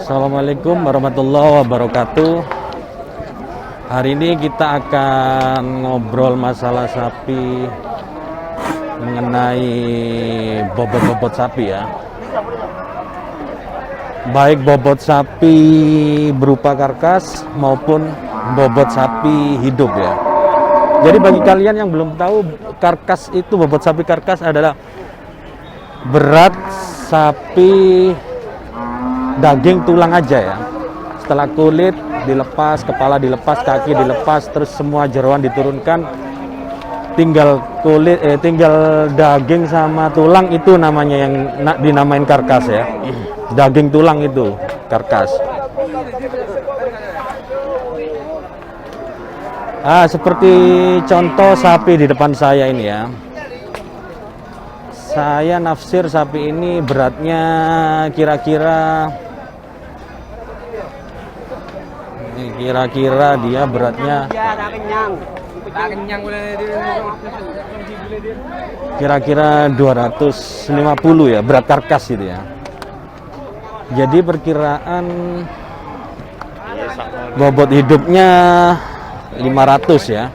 Assalamualaikum warahmatullahi wabarakatuh. Hari ini kita akan ngobrol masalah sapi, mengenai bobot-bobot sapi ya. Baik bobot sapi berupa karkas maupun bobot sapi hidup ya. Jadi bagi kalian yang belum tahu, karkas itu, bobot sapi karkas adalah berat sapi daging tulang aja ya. Setelah kulit dilepas, kepala dilepas, kaki dilepas, terus semua jeroan diturunkan, tinggal kulit, tinggal daging sama tulang, itu namanya yang dinamain karkas ya. Daging tulang itu karkas. Seperti contoh sapi di depan saya ini ya. Saya nafsir sapi ini beratnya kira-kira dia beratnya kira-kira 250 ya, berat karkas itu ya. Jadi perkiraan bobot hidupnya 500 ya.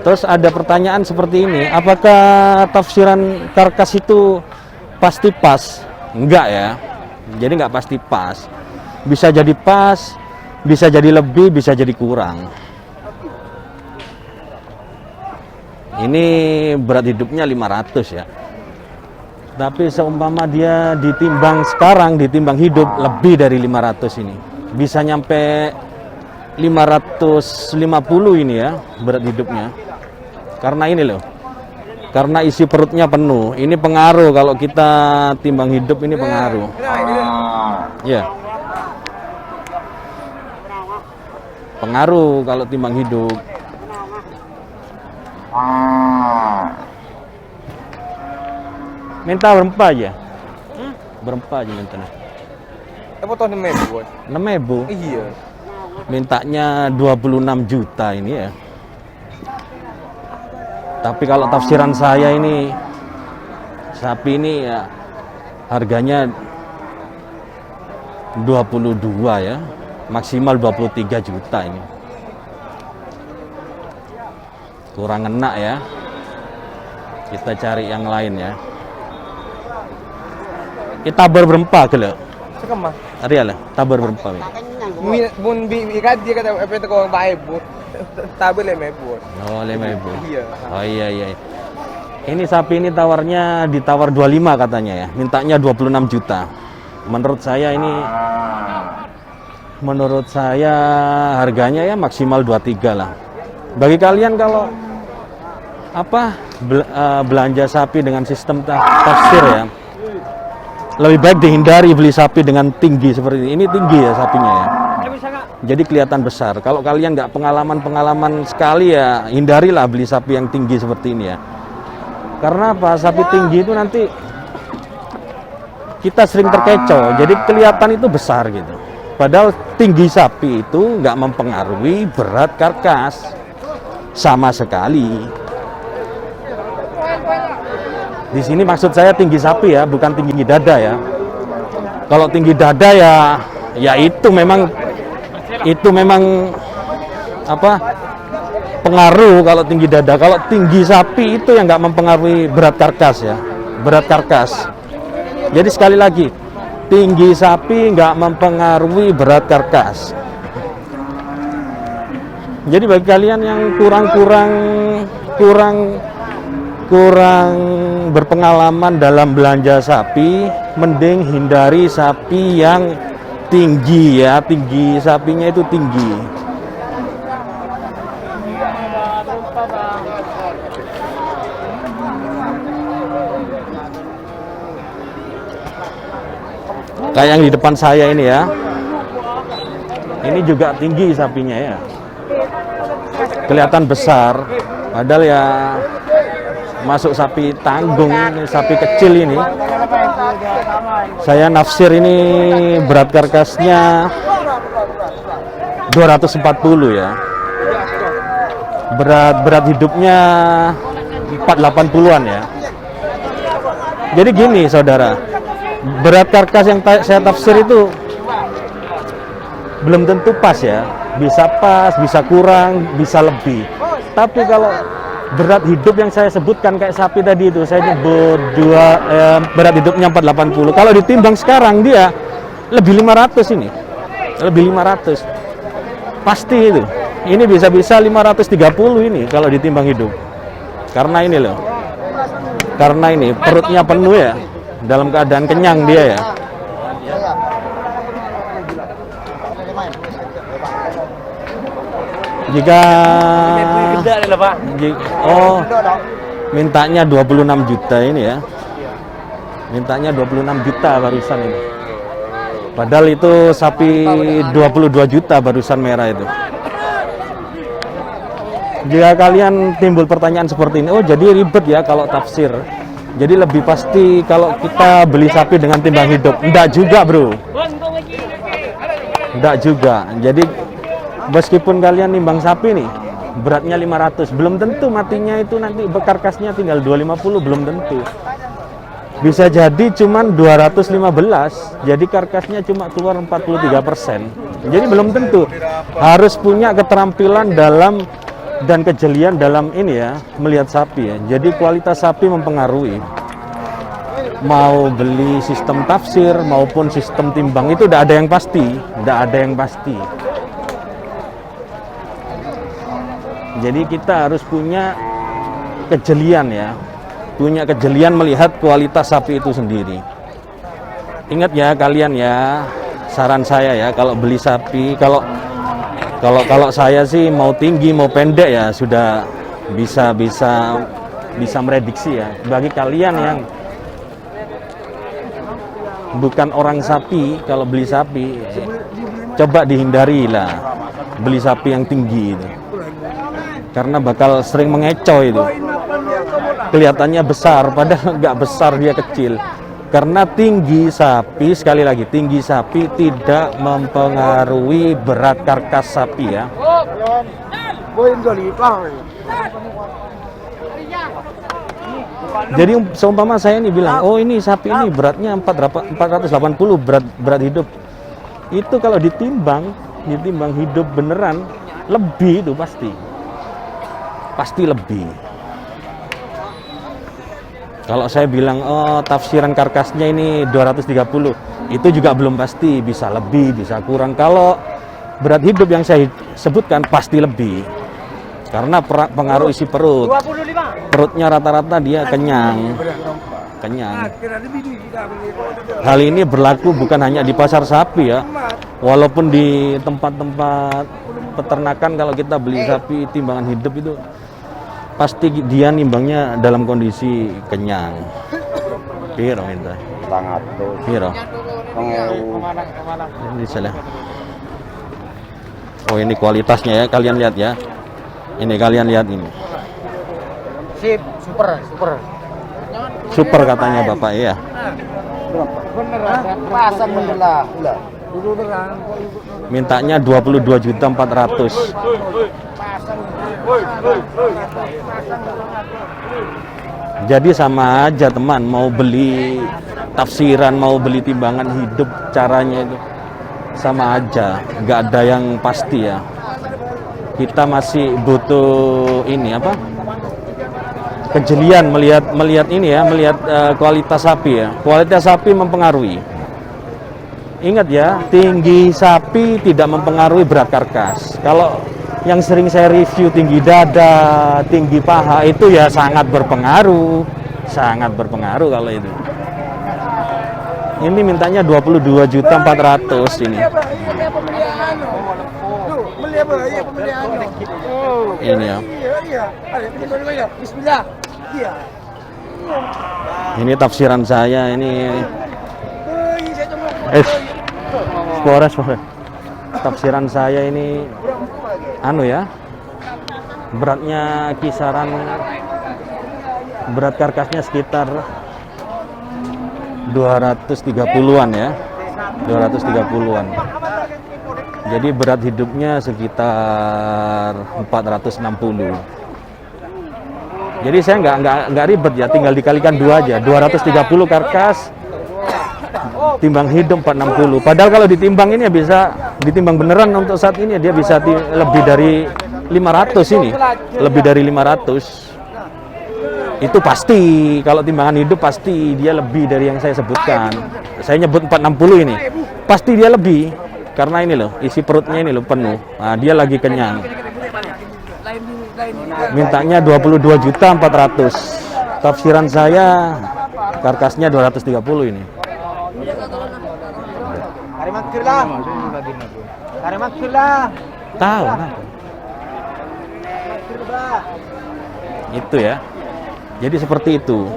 Terus ada pertanyaan seperti ini, apakah tafsiran karkas itu pasti pas? Enggak ya, jadi nggak pasti pas. Bisa jadi pas, bisa jadi lebih, bisa jadi kurang. Ini berat hidupnya 500 ya. Tapi seumpama dia ditimbang sekarang, ditimbang hidup, lebih dari 500 ini. Bisa nyampe 550 ini ya, berat hidupnya. Karena ini loh, karena isi perutnya penuh. Ini pengaruh kalau kita timbang hidup, ini pengaruh. Ya, pengaruh kalau timbang hidup. Minta berempat aja. Berempat aja mintanya. Potong 6.000, Bos. 6.000? Iya. Mintanya 26 juta ini ya. Tapi kalau tafsiran saya ini, sapi ini ya harganya 22 ya, maksimal 23 juta ini. Kurang enak ya. Kita cari yang lain ya. Kita berempat ke lo. Sekemah. Ada lah, tabar berempat. Bun bi kan dia kata apa itu kau baik, Bu. Tabel 5.000. Oh, 5.000. Iya. Oh iya. Ini sapi ini tawarnya ditawar 25 katanya ya. Mintanya 26 juta. Menurut saya harganya ya maksimal 23 lah. Bagi kalian kalau belanja sapi dengan sistem tafsir ya, lebih baik dihindari beli sapi dengan tinggi seperti ini. Ini tinggi ya sapinya ya. Jadi kelihatan besar. Kalau kalian nggak pengalaman sekali ya, hindarilah beli sapi yang tinggi seperti ini ya. Karena apa? Sapi tinggi itu nanti kita sering terkecoh. Jadi kelihatan itu besar gitu. Padahal tinggi sapi itu nggak mempengaruhi berat karkas sama sekali. Di sini maksud saya tinggi sapi ya, bukan tinggi dada ya. Kalau tinggi dada ya itu memang pengaruh kalau tinggi dada. Kalau tinggi sapi itu yang nggak mempengaruhi berat karkas ya, berat karkas. Jadi sekali lagi, tinggi sapi nggak mempengaruhi berat karkas. Jadi bagi kalian yang kurang berpengalaman dalam belanja sapi, mending hindari sapi yang tinggi ya, tinggi sapinya itu tinggi. Kayak yang di depan saya ini ya. Ini juga tinggi sapinya ya. Kelihatan besar, padahal ya masuk sapi tanggung, ini sapi kecil ini. Saya nafsir ini berat karkasnya 240 ya. Berat hidupnya 480-an ya. Jadi gini saudara, berat karkas yang saya tafsir itu belum tentu pas ya, bisa pas, bisa kurang, bisa lebih. Tapi kalau berat hidup yang saya sebutkan kayak sapi tadi itu, saya nyebut berat hidupnya 480. Kalau ditimbang sekarang dia lebih 500 ini, lebih 500. Pasti itu. Ini bisa-bisa 530 ini kalau ditimbang hidup. Karena ini loh, karena ini perutnya penuh ya, dalam keadaan kenyang dia ya. Jika mintanya 26 juta ini ya, mintanya 26 juta barusan ini, padahal itu sapi 22 juta barusan merah itu. Jika kalian timbul pertanyaan seperti ini, oh jadi ribet ya kalau tafsir, jadi lebih pasti kalau kita beli sapi dengan timbang hidup. Enggak juga bro, enggak juga. Jadi meskipun kalian nimbang sapi nih beratnya 500, belum tentu matinya itu nanti karkasnya tinggal 250, belum tentu. Bisa jadi cuman 215, jadi karkasnya cuma keluar 43%. Jadi belum tentu. Harus punya keterampilan dalam dan kejelian dalam ini ya, melihat sapi ya. Jadi kualitas sapi mempengaruhi. Mau beli sistem tafsir maupun sistem timbang itu tidak ada yang pasti, tidak ada yang pasti. Jadi kita harus punya kejelian ya, punya kejelian melihat kualitas sapi itu sendiri. Ingat ya kalian ya, saran saya ya, kalau beli sapi, kalau saya sih mau tinggi mau pendek ya sudah bisa merediksi ya. Bagi kalian yang bukan orang sapi, kalau beli sapi coba dihindari lah beli sapi yang tinggi itu. Karena bakal sering mengecoh itu. Kelihatannya besar, padahal nggak besar, dia kecil. Karena tinggi sapi, sekali lagi, tinggi sapi tidak mempengaruhi berat karkas sapi ya. Jadi seumpama saya ini bilang, oh ini sapi ini beratnya 480 berat hidup. Itu kalau ditimbang hidup beneran lebih itu pasti lebih. Kalau saya bilang oh tafsiran karkasnya ini 230, itu juga belum pasti, bisa lebih, bisa kurang. Kalau berat hidup yang saya sebutkan pasti lebih. Karena pengaruh isi perut. Perutnya rata-rata dia kenyang. Hal ini berlaku bukan hanya di pasar sapi ya. Walaupun di tempat-tempat peternakan kalau kita beli sapi timbangan hidup itu pasti dia nimbangnya dalam kondisi kenyang. Piro minta? Piro? Ini salah. Oh ini kualitasnya ya, kalian lihat ya. Ini kalian lihat ini. Sip, super katanya Bapak ya. Bener, pasang bener lah. Mintanya 22.400.000. Jadi sama aja teman, mau beli tafsiran, mau beli timbangan hidup, caranya itu sama aja, nggak ada yang pasti ya. Kita masih butuh ini apa? Kejelian melihat ini ya, melihat kualitas sapi ya. Kualitas sapi mempengaruhi. Ingat ya, tinggi sapi tidak mempengaruhi berat karkas. Kalau yang sering saya review tinggi dada, tinggi paha itu ya sangat berpengaruh kalau itu. Ini mintanya 22.400.000 ini. Ini ya. Ini tafsiran saya ini. Spores. Tafsiran saya ini ya. Beratnya kisaran berat karkasnya sekitar 230-an ya. 230-an. Jadi berat hidupnya sekitar 460. Jadi saya nggak ribet ya, tinggal dikalikan 2 aja. 230 karkas, timbang hidup 460. Padahal kalau ditimbang ini ya bisa ditimbang beneran untuk saat ini dia bisa lebih dari 500 ini. Lebih dari 500. Itu pasti, kalau timbangan hidup pasti dia lebih dari yang saya sebutkan. Saya nyebut 460 ini. Pasti dia lebih. Karena ini loh, isi perutnya ini loh penuh. Nah, dia lagi kenyang. Mintanya 22.400.000. Tafsiran saya karkasnya 230 ini. Tahu nah. Itu ya. Jadi seperti itu.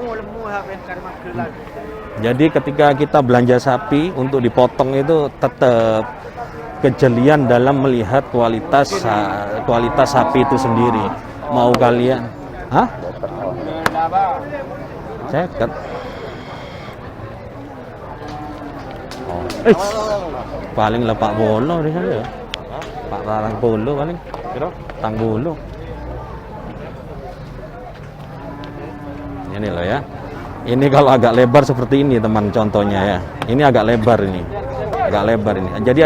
Jadi ketika kita belanja sapi untuk dipotong itu tetap kejelian dalam melihat kualitas sapi itu sendiri. Mau kalian, hah? Ceket. Paling lah Pak Bolo di sana ya. Pak Rarang Bolo paling. Tang Bolo. Ini loh ya. Ini kalau agak lebar seperti ini teman contohnya ya. Ini agak lebar ini. Agak lebar ini. Jadi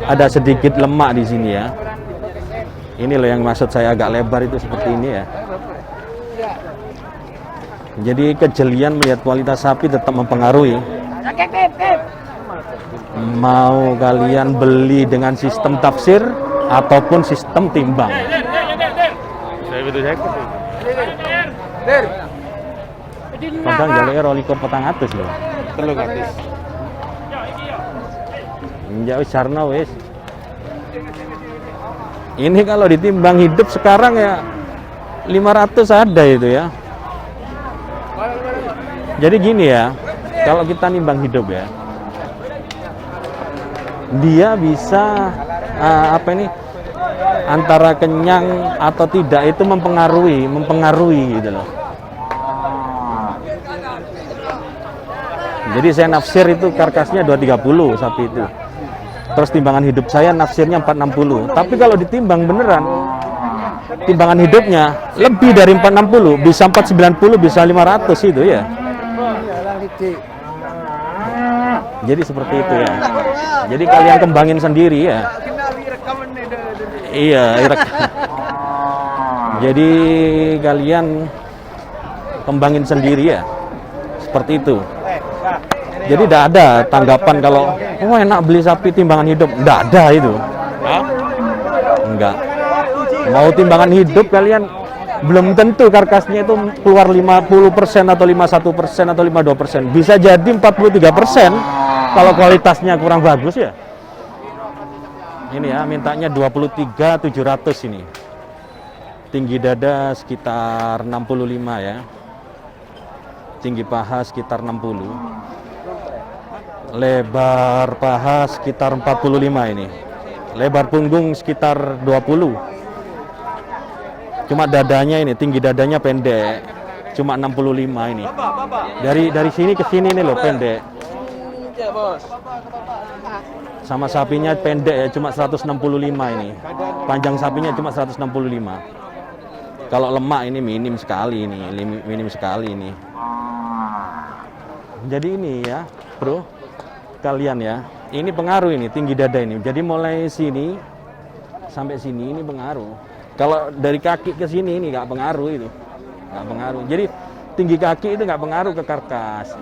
ada sedikit lemak di sini ya. Ini loh yang maksud saya agak lebar itu seperti ini ya. Jadi kejelian melihat kualitas sapi tetap mempengaruhi. Mau kalian beli dengan sistem tafsir ataupun sistem timbang. Kadang jalurnya rolikor petang atus loh. Telu gratis. Ya wis sarna wis. Ini kalau ditimbang hidup sekarang ya 500 ada itu ya. Jadi gini ya, kalau kita nimbang hidup ya, dia bisa antara kenyang atau tidak itu mempengaruhi gitu loh. Jadi saya nafsir itu karkasnya 230 sapi itu. Terus timbangan hidup saya nafsirnya 460. Tapi kalau ditimbang beneran, timbangan hidupnya lebih dari 460, bisa 490, bisa 500 itu ya. Jadi seperti itu ya. Jadi kalian kembangin sendiri ya. Iya, jadi kalian kembangin sendiri ya. Seperti itu. Jadi tidak ada tanggapan kalau enak beli sapi timbangan hidup. Tidak ada itu. Enggak. Mau timbangan hidup kalian belum tentu karkasnya itu keluar 50% atau 51% atau 52%. Bisa jadi 43% kalau kualitasnya kurang bagus ya. Ini ya, mintanya 23.700 ini. Tinggi dada sekitar 65 ya. Tinggi paha sekitar 60. Lebar paha sekitar 45 ini. Lebar punggung sekitar 20. Cuma dadanya ini, tinggi dadanya pendek. Cuma 65 ini. Dari sini ke sini ini loh pendek. Sama sapinya pendek ya, cuma 165 ini. Panjang sapinya cuma 165. Kalau lemak ini minim sekali ini, minim sekali ini. Jadi ini ya, bro, kalian ya, ini pengaruh ini tinggi dada ini. Jadi mulai sini sampai sini ini pengaruh. Kalau dari kaki ke sini ini nggak pengaruh itu, nggak pengaruh. Jadi tinggi kaki itu nggak pengaruh ke karkas.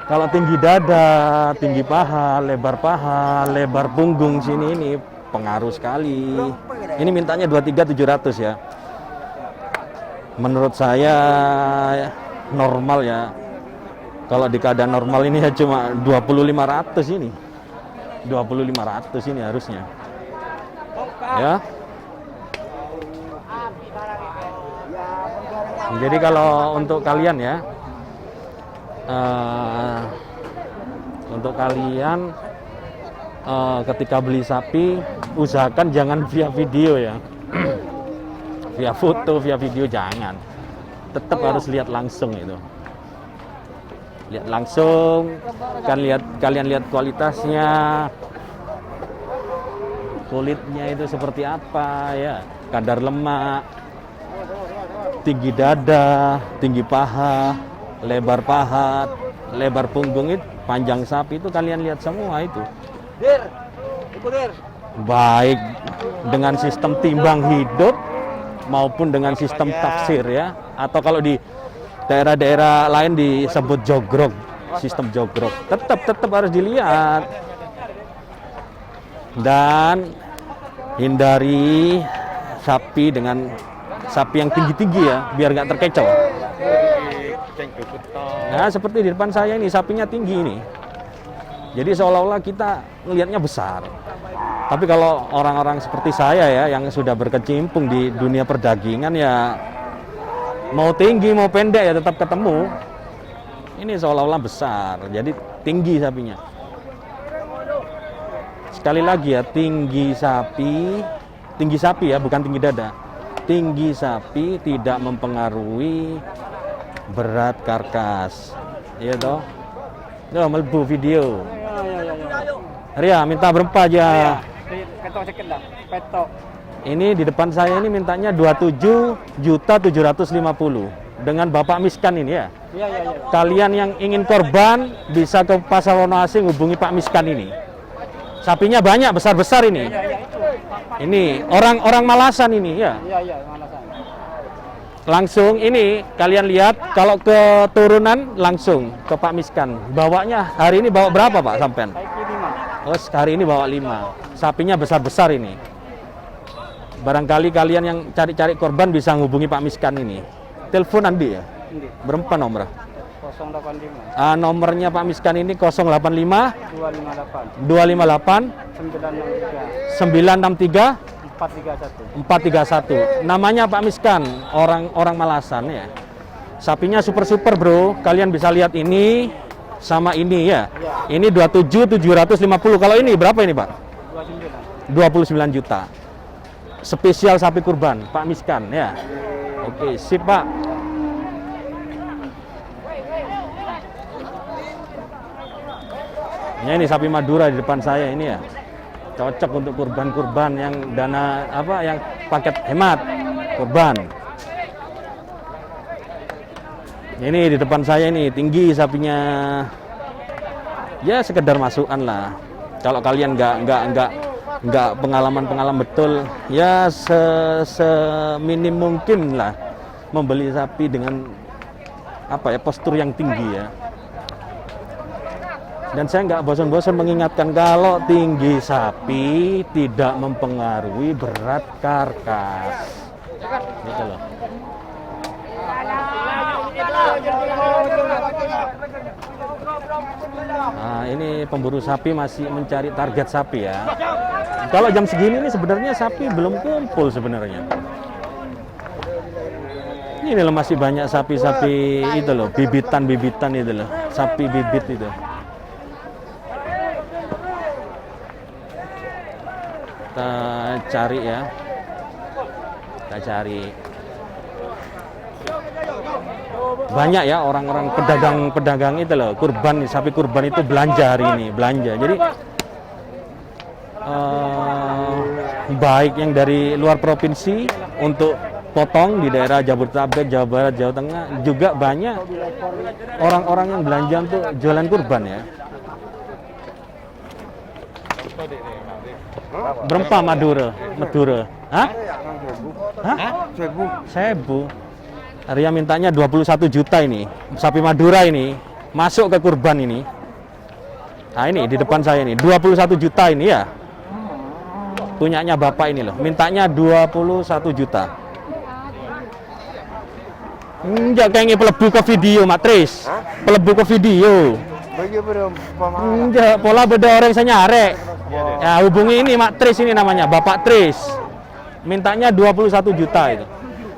Kalau tinggi dada, tinggi paha, lebar punggung sini ini pengaruh sekali. Ini mintanya 23.700 ya. Menurut saya normal ya. Kalau di keadaan normal ini ya cuma 20.500 ini. 20.500 ini harusnya. Ya. Jadi kalau untuk kalian ya, untuk kalian ketika beli sapi usahakan jangan via video ya. Via foto, via video jangan. Tetap harus lihat langsung itu. Lihat langsung, kalian lihat kualitasnya, kulitnya itu seperti apa ya, kadar lemak. tinggi dada, tinggi paha, lebar paha, lebar punggung itu, panjang sapi itu kalian lihat semua itu. Baik dengan sistem timbang hidup maupun dengan sistem taksir ya, atau kalau di daerah-daerah lain disebut jogrok, sistem jogrok. Tetap harus dilihat. Dan hindari sapi dengan sapi yang tinggi-tinggi ya, biar nggak terkecoh. Nah, seperti di depan saya ini sapinya tinggi ini. Jadi seolah-olah kita melihatnya besar. Tapi kalau orang-orang seperti saya ya, yang sudah berkecimpung di dunia perdagingan ya, mau tinggi mau pendek ya tetap ketemu. Ini seolah-olah besar, jadi tinggi sapinya. Sekali lagi ya, tinggi sapi ya, bukan tinggi dada. Tinggi sapi tidak mempengaruhi berat karkas. Iya toh? Yo, melbu video. Ria, minta berapa aja? Petok sedikit lah, petok. Ini di depan saya ini mintanya 27.750.000 dengan Bapak Miskan ini ya. Iya. Kalian yang ingin korban bisa ke Pasar Wonoasing hubungi Pak Miskan ini. Sapinya banyak, besar-besar ini. Ini orang-orang Malasan ini ya. Iya, Malasan. Langsung ini kalian lihat kalau keturunan langsung ke Pak Miskan. Bawanya hari ini bawa berapa Pak sampean? Oh, hari ini bawa 5. Sapinya besar-besar ini. Barangkali kalian yang cari-cari korban bisa hubungi Pak Miskan ini. Telepon Andi ya? Berapa nomor? 085. Nomornya Pak Miskan ini 085 258 963 431. 431. Namanya Pak Miskan, orang Malasan ya. Sapinya super bro. Kalian bisa lihat ini sama ini ya. Ini 27.750. Kalau ini berapa ini Pak? 29 juta. Spesial sapi kurban Pak Miskan ya. Oke, sip Pak. Ya, ini sapi Madura di depan saya ini ya. Cocok untuk kurban-kurban yang dana apa yang paket hemat kurban. Ini di depan saya ini tinggi sapinya. Ya sekedar masukan lah. Kalau kalian nggak pengalaman betul, ya seminim mungkin lah membeli sapi dengan apa ya postur yang tinggi ya. Dan saya nggak bosan-bosan mengingatkan kalau tinggi sapi tidak mempengaruhi berat karkas. Gitu loh. Nah, ini pemburu sapi masih mencari target sapi ya. Kalau jam segini nih sebenarnya sapi belum kumpul sebenarnya. Ini loh masih banyak sapi-sapi itu loh, bibitan itu loh, sapi bibit itu. Kita cari ya. Kita cari. Banyak ya orang-orang pedagang itu loh, kurban, sapi kurban itu belanja hari ini, belanja. Jadi baik yang dari luar provinsi untuk potong di daerah Jabodetabek, Jawa Barat, Jawa Tengah, juga banyak orang-orang yang belanja untuk jualan kurban ya. Berapa Madura? Hah? Sebu. Ria mintanya 21 juta ini. Sapi Madura ini masuk ke kurban ini. Nah, ini di depan saya ini 21 juta ini ya. Punyanya Bapak ini loh. Mintanya 21 juta. Enggak kayaknya pelebu ke video, Matris. Pelebu ke video. Enggak, pola beda orang saya nyarek. Ya, hubungi ini Mak Tris ini namanya, Bapak Tris. Mintanya 21 juta itu.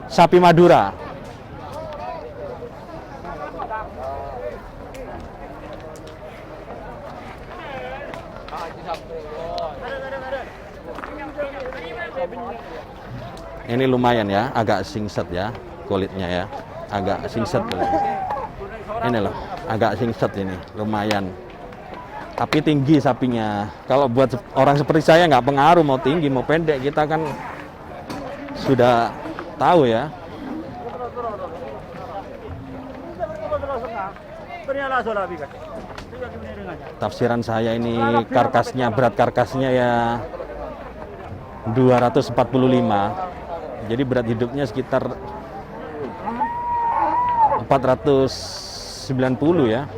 Sapi Madura. Ini lumayan ya, agak singset ya kulitnya ya. Agak singset. Ini loh, agak singset ini, lumayan. Tapi tinggi sapinya. Kalau buat orang seperti saya nggak pengaruh mau tinggi mau pendek, kita kan sudah tahu ya. Tafsiran saya ini karkasnya, berat karkasnya ya 245. Jadi berat hidupnya sekitar 490 ya.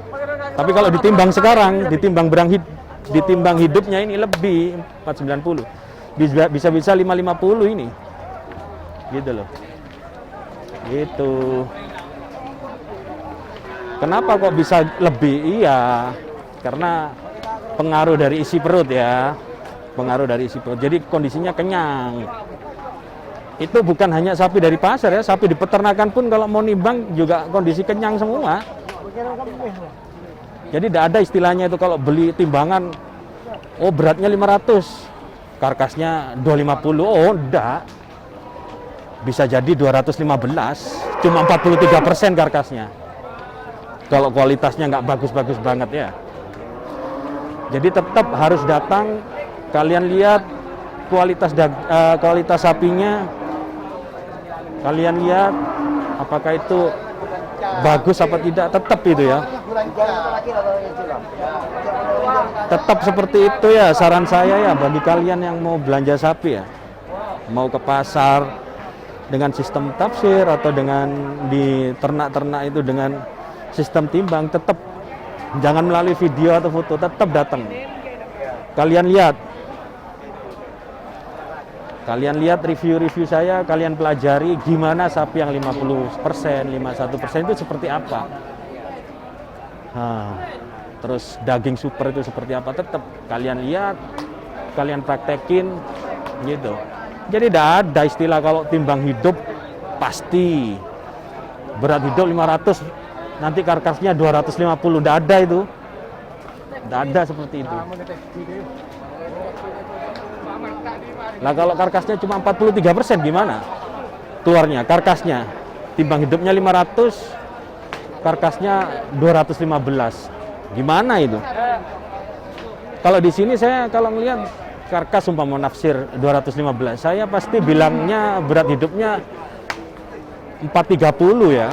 Tapi kalau ditimbang sekarang, ditimbang hidupnya ini lebih 490. Bisa 550 ini. Gitu loh. Gitu. Kenapa kok bisa lebih? Iya, karena pengaruh dari isi perut ya. Pengaruh dari isi perut. Jadi kondisinya kenyang. Itu bukan hanya sapi dari pasar ya, sapi di peternakan pun kalau mau nimbang juga kondisi kenyang semua. Jadi tidak ada istilahnya itu kalau beli timbangan, oh beratnya 500, karkasnya 250, oh enggak. Bisa jadi 215, cuma 43% karkasnya. Kalau kualitasnya nggak bagus-bagus banget ya. Jadi tetap harus datang, kalian lihat kualitas sapinya, kalian lihat apakah itu bagus apa tidak, tetap itu ya. Tetap seperti itu ya, saran saya ya bagi kalian yang mau belanja sapi ya, mau ke pasar dengan sistem tafsir atau dengan di ternak-ternak itu dengan sistem timbang, tetap jangan melalui video atau foto, tetap datang. Kalian lihat review-review saya, kalian pelajari gimana sapi yang 50%, 51% itu seperti apa. Terus daging super itu seperti apa, tetap kalian lihat, kalian praktekin gitu. Jadi tidak ada istilah kalau timbang hidup pasti berat hidup 500, nanti karkasnya 250, tidak ada itu. Tidak ada seperti itu. Lah kalau karkasnya cuma 43% gimana? Keluarnya karkasnya timbang hidupnya 500, karkasnya 215. Gimana itu? Kalau di sini saya kalau melihat karkas umpama nafsir 215, saya pasti bilangnya berat hidupnya 430 ya.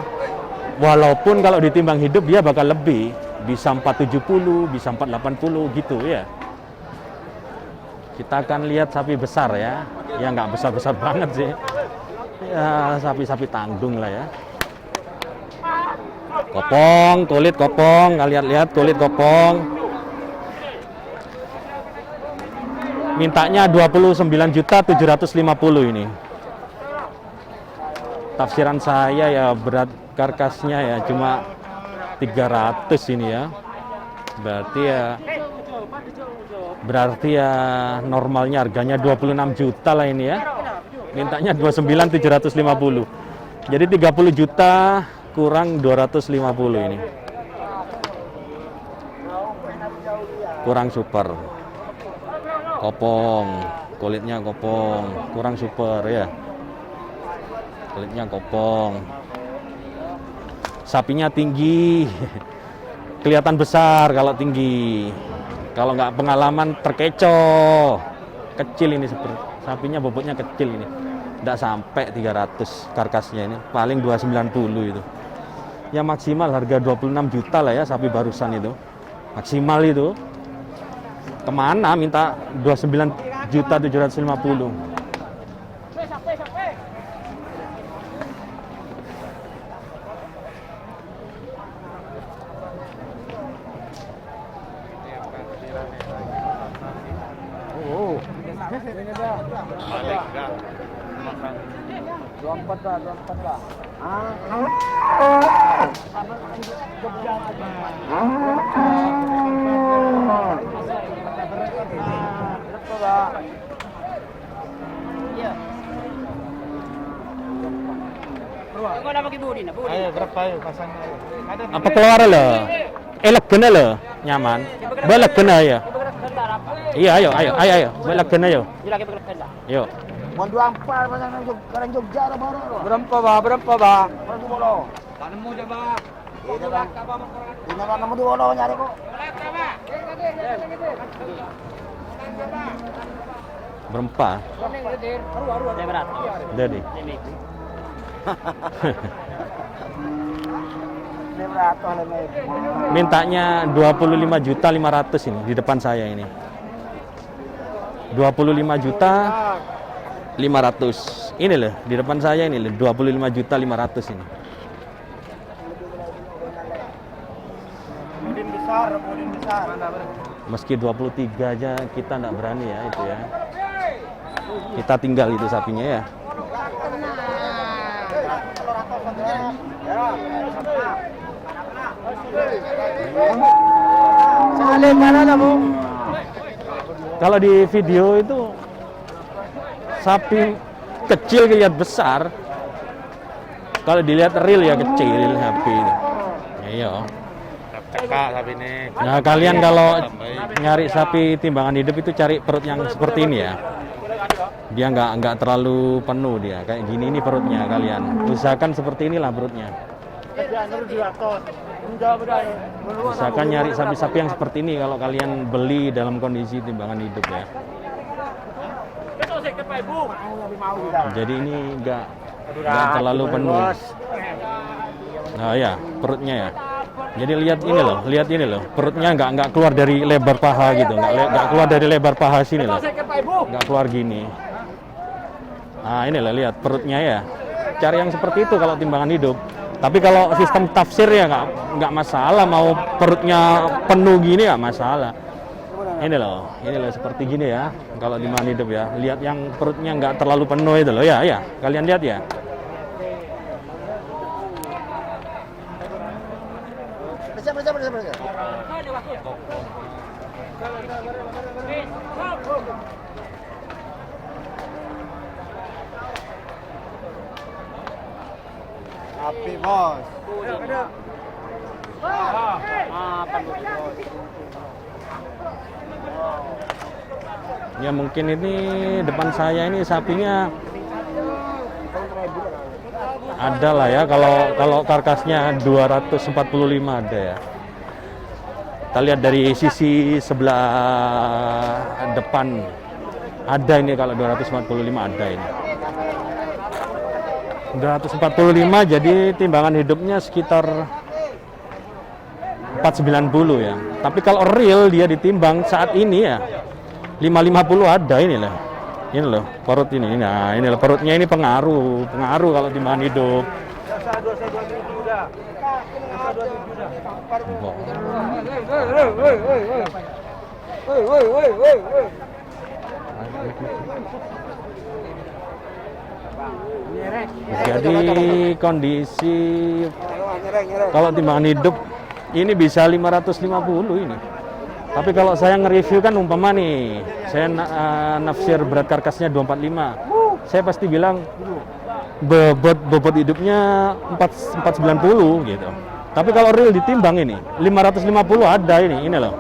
Walaupun kalau ditimbang hidup dia bakal lebih, bisa 470, bisa 480 gitu ya. Kita akan lihat sapi besar ya, ya nggak besar-besar banget sih, ya sapi-sapi tanggung lah ya. Kopong, kulit kopong, kalian lihat kulit kopong. Mintanya 29.750 ini. Tafsiran saya ya berat karkasnya ya cuma 300 ini ya. Berarti ya normalnya harganya 26 juta lah ini ya. Mintanya 29.750. Jadi 30 juta kurang 250 ini. Kurang super. Kopong, kulitnya kopong, kurang super ya. Kulitnya kopong. Sapinya tinggi. Kelihatan besar kalau tinggi. Kalau nggak pengalaman terkecoh. Kecil ini seperti sapinya, bobotnya kecil ini. Nggak sampai 300 karkasnya ini, paling 290 itu. Ya maksimal harga 26 juta lah ya sapi barusan itu. Maksimal itu. Kemana minta 29.750. Apa keluar lo? Elegan lo, nyaman. Belegan ayo. Iya, ayo. Belegan ayo. Yuk. Mau 24 pasang orang Jogja ada baru. Berapa ba? Tanemu aja, Pak. Ini kan nemu di Wono nyari kok. Berapa? Jadi. Mintanya 25.500.000 ini di depan saya ini. 25.500.000. Ini loh di depan saya ini loh 25.500.000 ini. Mudin besar. Meski 23 aja kita nggak berani ya itu ya. Kita tinggal itu sapinya ya. Kalau di video itu sapi kecil kelihatan besar. Kalau dilihat real ya kecil sapi itu. Iya. Cekak sapi ini. Nah, kalian kalau nyari sapi timbangan hidup itu cari perut yang seperti ini ya. Dia nggak terlalu penuh dia. Kayak gini ini perutnya kalian. Usahakan seperti inilah perutnya. Usahakan nyari sapi-sapi yang seperti ini kalau kalian beli dalam kondisi timbangan hidup ya. Jadi ini nggak terlalu penuh. Nah ya perutnya ya. Jadi lihat ini loh, perutnya nggak keluar dari lebar paha gitu, nggak keluar dari lebar paha sini loh, nggak keluar gini. Nah ini loh lihat perutnya ya. Cari yang seperti itu kalau timbangan hidup. Tapi kalau sistem tafsir ya nggak masalah, mau perutnya penuh gini nggak masalah. Ini loh seperti gini ya. Kalau timbangan hidup ya, lihat yang perutnya nggak terlalu penuh itu loh ya. Kalian lihat ya. Api bos. Ya mungkin ini depan saya ini sapinya ada lah ya, kalau karkasnya 245 ada ya. Kita lihat dari sisi sebelah depan ada ini, kalau 245 ada ini. 245 jadi timbangan hidupnya sekitar 490 ya. Tapi kalau real dia ditimbang saat ini ya 550 ada ini lah. Ini loh perut ini. Nah, ini loh perutnya ini pengaruh kalau timbangan hidup. Jadi kondisi kalau timbangan hidup ini bisa 550 ini. Tapi kalau saya nge-review kan umpama nih, saya nafsir berat karkasnya 245. Saya pasti bilang bobot hidupnya 490 gitu. Tapi kalau real ditimbang ini 550 ada ini loh.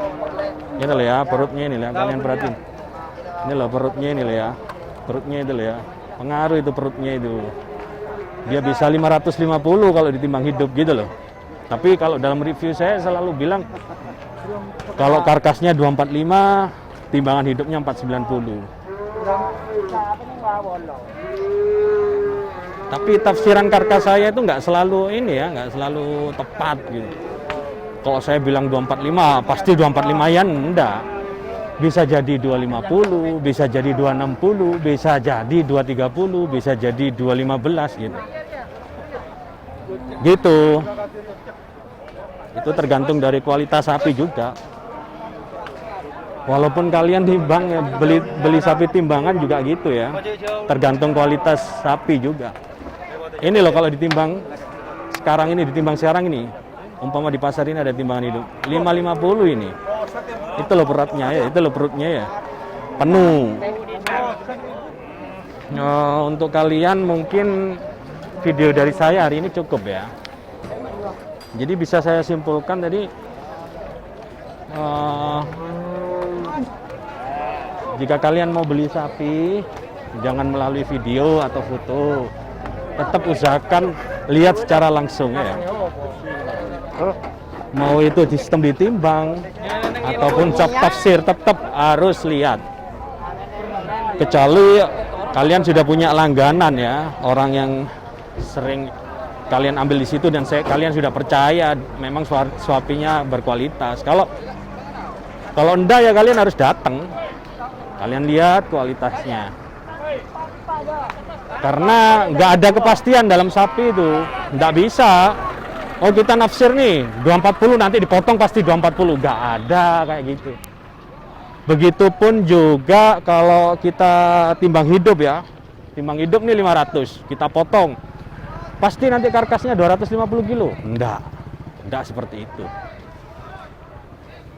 Ini loh ya perutnya ini lah, kalian perhatiin. Ini loh perutnya ini loh ya. Perutnya itu loh ya. Pengaruh itu perutnya itu. Dia bisa 550 kalau ditimbang hidup gitu loh. Tapi kalau dalam review saya selalu bilang kalau karkasnya 245, timbangan hidupnya 490. Tapi tafsiran karkas saya itu nggak selalu ini ya, nggak selalu tepat gitu. Kalau saya bilang 245, pasti 245 ya enggak. Bisa jadi 250, bisa jadi 260, bisa jadi 230, bisa jadi 215 gitu. Gitu. Itu tergantung dari kualitas sapi juga. Walaupun kalian timbang ya, beli sapi timbangan juga gitu ya. Tergantung kualitas sapi juga. Ini loh kalau ditimbang sekarang ini, umpama di pasar ini ada timbangan hidup 550 ini. Itu loh perutnya ya, penuh. Untuk kalian mungkin video dari saya hari ini cukup ya. Jadi bisa saya simpulkan tadi jika kalian mau beli sapi jangan melalui video atau foto, tetap usahakan lihat secara langsung ya. Mau itu sistem ditimbang ataupun cap tafsir tetap harus lihat. Kecuali kalian sudah punya langganan ya, orang yang sering kalian ambil di situ dan kalian sudah percaya memang sapinya berkualitas. Kalau enggak ya kalian harus datang. Kalian lihat kualitasnya. Karena nggak ada kepastian dalam sapi itu. Nggak bisa. Oh kita nafsir nih 240 nanti dipotong pasti 240. Nggak ada kayak gitu. Begitupun juga kalau kita timbang hidup ya. Timbang hidup nih 500. Kita potong. Pasti nanti karkasnya 250 kilo. Enggak seperti itu.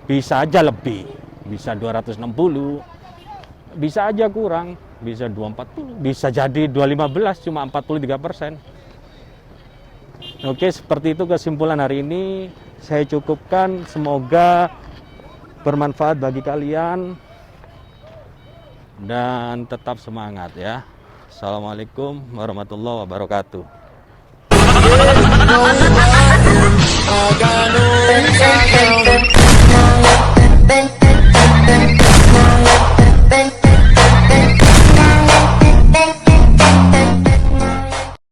Bisa aja lebih. Bisa 260. Bisa aja kurang. Bisa 240. Bisa jadi 215 cuma 43%. Oke, seperti itu kesimpulan hari ini. Saya cukupkan. Semoga bermanfaat bagi kalian. Dan tetap semangat ya. Assalamualaikum warahmatullahi wabarakatuh.